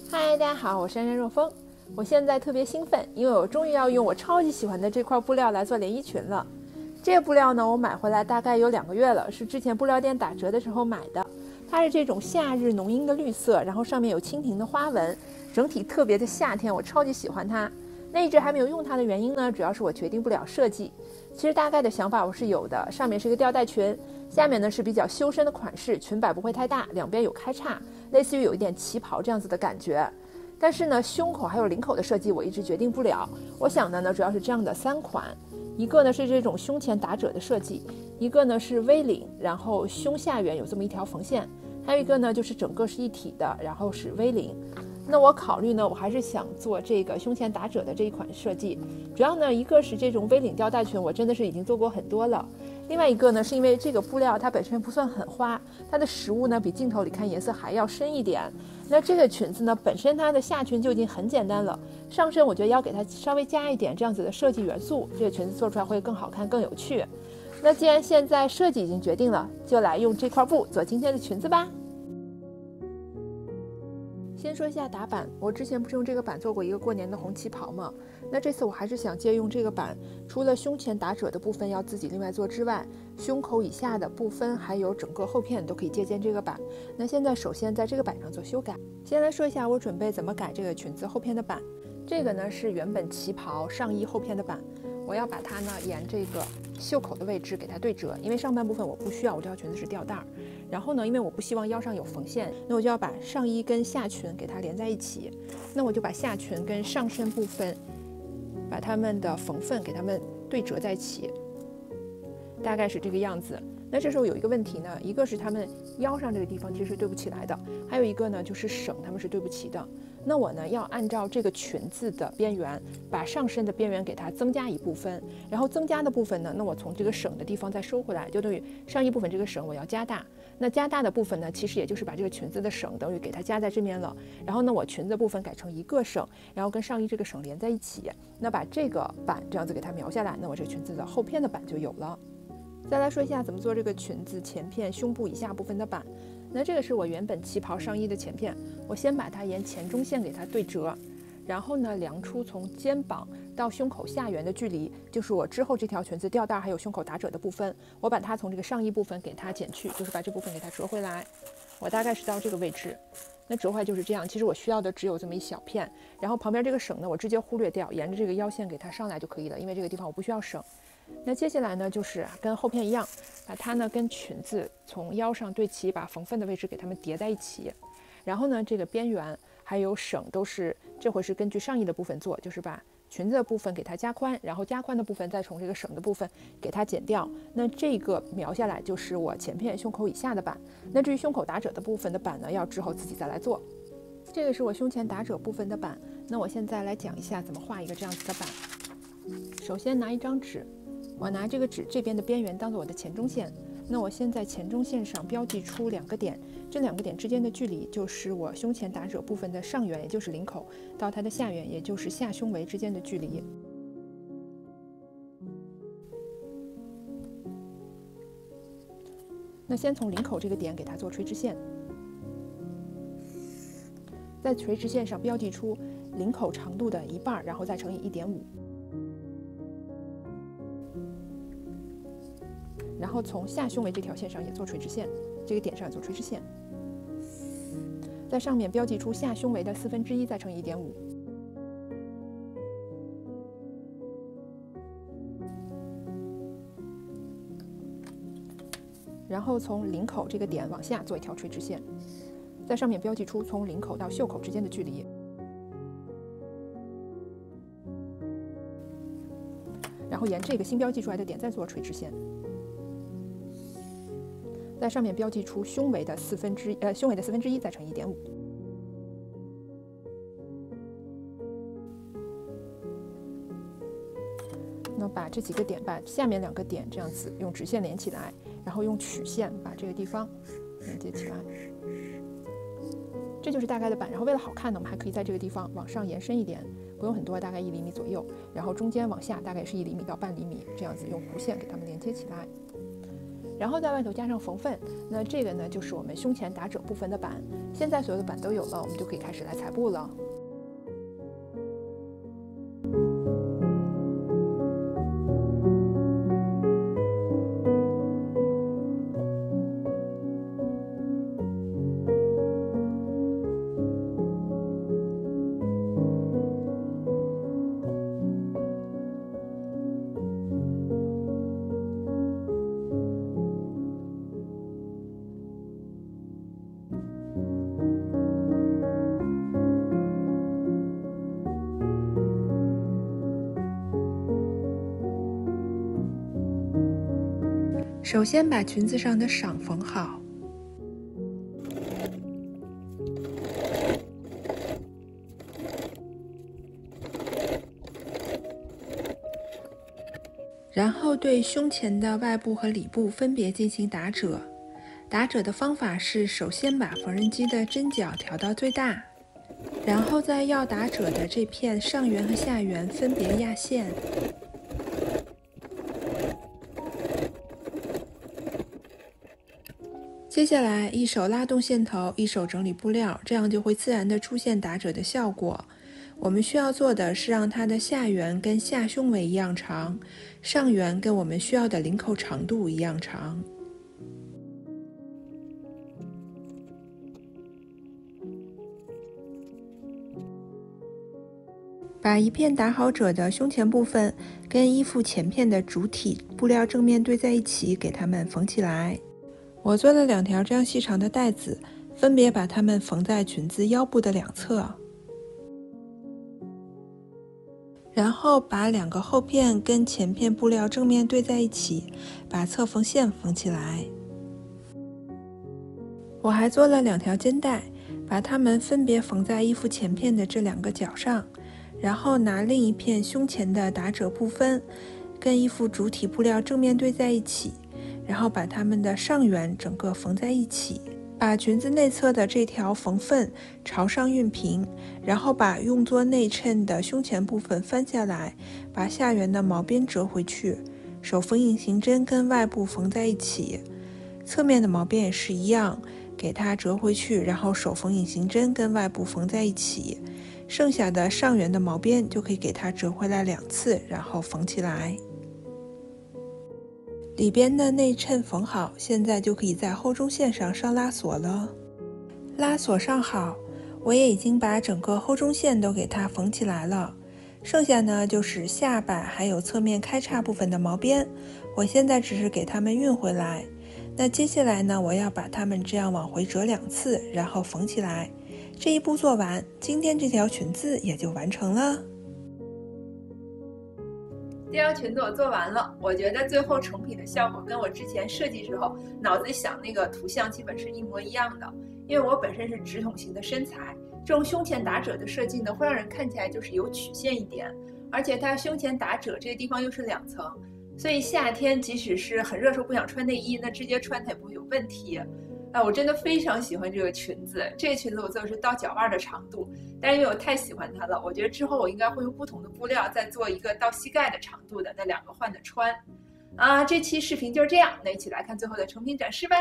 嗨，大家好，我是冉冉若风。我现在特别兴奋，因为我终于要用我超级喜欢的这块布料来做连衣裙了。这个布料呢，我买回来大概有2个月了，是之前布料店打折的时候买的。它是这种夏日浓荫的绿色，然后上面有蜻蜓的花纹，整体特别的夏天，我超级喜欢它。那一直还没有用它的原因呢，主要是我决定不了设计。其实大概的想法我是有的，上面是一个吊带裙，下面呢是比较修身的款式，裙摆不会太大，两边有开叉，类似于有一点旗袍这样子的感觉。但是呢，胸口还有领口的设计我一直决定不了。我想的呢主要是这样的3款，一个呢是这种胸前打褶的设计，一个呢是 V 领，然后胸下缘有这么一条缝线，还有一个呢就是整个是一体的，然后是 V 领。那我考虑呢，我还是想做这个胸前打褶的这一款设计。主要呢，一个是这种 V 领吊带裙，我真的是已经做过很多了。另外一个呢，是因为这个布料它本身不算很花，它的实物呢比镜头里看颜色还要深一点。那这个裙子呢，本身它的下裙就已经很简单了，上身我觉得要给它稍微加一点这样子的设计元素，这个裙子做出来会更好看、更有趣。那既然现在设计已经决定了，就来用这块布做今天的裙子吧。先说一下打版，我之前不是用这个版做过一个过年的红旗袍吗？那这次我还是想借用这个版，除了胸前打褶的部分要自己另外做之外，胸口以下的部分还有整个后片都可以借鉴这个版。那现在首先在这个版上做修改。先来说一下我准备怎么改这个裙子后片的版。这个呢是原本旗袍上衣后片的版，我要把它呢沿这个袖口的位置给它对折，因为上半部分我不需要，我这条裙子是吊带。然后呢，因为我不希望腰上有缝线，那我就要把上衣跟下裙给它连在一起。那我就把下裙跟上身部分，把它们的缝缝给它们对折在一起，大概是这个样子。那这时候有一个问题呢，一个是它们腰上这个地方其实是对不起来的，还有一个呢就是省它们是对不齐的。那我呢要按照这个裙子的边缘，把上身的边缘给它增加一部分，然后增加的部分呢，那我从这个省的地方再收回来，就等于上衣部分这个省我要加大。那加大的部分呢，其实也就是把这个裙子的省等于给它加在这面了。然后呢，我裙子部分改成一个省，然后跟上衣这个省连在一起。那把这个版这样子给它描下来，那我这个裙子的后片的版就有了。再来说一下怎么做这个裙子前片胸部以下部分的版。那这个是我原本旗袍上衣的前片，我先把它沿前中线给它对折，然后呢量出从肩膀到胸口下缘的距离，就是我之后这条裙子吊带还有胸口打褶的部分，我把它从这个上衣部分给它减去，就是把这部分给它折回来。我大概是到这个位置，那折回来就是这样。其实我需要的只有这么一小片，然后旁边这个省呢我直接忽略掉，沿着这个腰线给它上来就可以了，因为这个地方我不需要省。那接下来呢，就是跟后片一样，把它呢跟裙子从腰上对齐，把缝缝的位置给它们叠在一起。然后呢，这个边缘还有省都是这回是根据上衣的部分做，就是把裙子的部分给它加宽，然后加宽的部分再从这个省的部分给它减掉。那这个描下来就是我前片胸口以下的版。那至于胸口打褶的部分的版呢，要之后自己再来做。这个是我胸前打褶部分的版。那我现在来讲一下怎么画一个这样子的版。首先拿一张纸。我拿这个纸这边的边缘当做我的前中线，那我先在前中线上标记出2个点，这2个点之间的距离就是我胸前打褶部分的上缘，也就是领口，到它的下缘，也就是下胸围之间的距离。那先从领口这个点给它做垂直线，在垂直线上标记出领口长度的1半，然后再乘以 1.5。然后从下胸围这条线上也做垂直线，这个点上也做垂直线，在上面标记出下胸围的1/4，再乘以 1.5。然后从领口这个点往下做一条垂直线，在上面标记出从领口到袖口之间的距离。然后沿这个新标记出来的点再做垂直线。在上面标记出胸围的1/4，再乘以 1.5。那把这几个点，把下面2个点这样子用直线连起来，然后用曲线把这个地方连接起来。这就是大概的版。然后为了好看呢，我们还可以在这个地方往上延伸一点，不用很多，大概1厘米左右。然后中间往下大概是1厘米到半厘米，这样子用弧线给它们连接起来。然后在外头加上缝份。那这个呢就是我们胸前打褶部分的板。现在所有的板都有了，我们就可以开始来裁布了。首先把裙子上的赏缝好，然后对胸前的外部和里部分别进行打褶。打褶的方法是首先把缝纫机的针脚调到最大，然后在要打褶的这片上缘和下缘分别压线。接下来一手拉动线头，一手整理布料，这样就会自然地出现打褶的效果。我们需要做的是让它的下缘跟下胸围一样长，上缘跟我们需要的领口长度一样长。把一片打好褶的胸前部分跟衣服前片的主体布料正面对在一起，给它们缝起来。我做了2条这样细长的带子，分别把它们缝在裙子腰部的两侧，然后把2个后片跟前片布料正面对在一起，把侧缝线缝起来。我还做了2条肩带，把它们分别缝在衣服前片的这2个角上，然后拿另一片胸前的打褶部分跟衣服主体布料正面对在一起，然后把它们的上缘整个缝在一起，把裙子内侧的这条缝份朝上熨平，然后把用作内衬的胸前部分翻下来，把下缘的毛边折回去，手缝隐形针跟外部缝在一起，侧面的毛边也是一样，给它折回去，然后手缝隐形针跟外部缝在一起，剩下的上缘的毛边就可以给它折回来2次，然后缝起来。里边的内衬缝好，现在就可以在后中线上上拉锁了。拉锁上好，我也已经把整个后中线都给它缝起来了。剩下呢就是下摆还有侧面开叉部分的毛边，我现在只是给它们熨回来。那接下来呢，我要把它们这样往回折2次，然后缝起来。这一步做完，今天这条裙子也就完成了。这条裙子我做完了，我觉得最后成品的效果跟我之前设计时候脑子里想那个图像基本是一模一样的。因为我本身是直筒型的身材，这种胸前打褶的设计呢，会让人看起来就是有曲线一点，而且它胸前打褶这个地方又是2层，所以夏天即使是很热时候不想穿内衣，那直接穿它也不会有问题。我真的非常喜欢这个裙子，这个裙子我做的是到脚腕的长度，但是因为我太喜欢它了，我觉得之后我应该会用不同的布料再做一个到膝盖的长度的，那2个换着穿。这期视频就是这样，那一起来看最后的成品展示吧。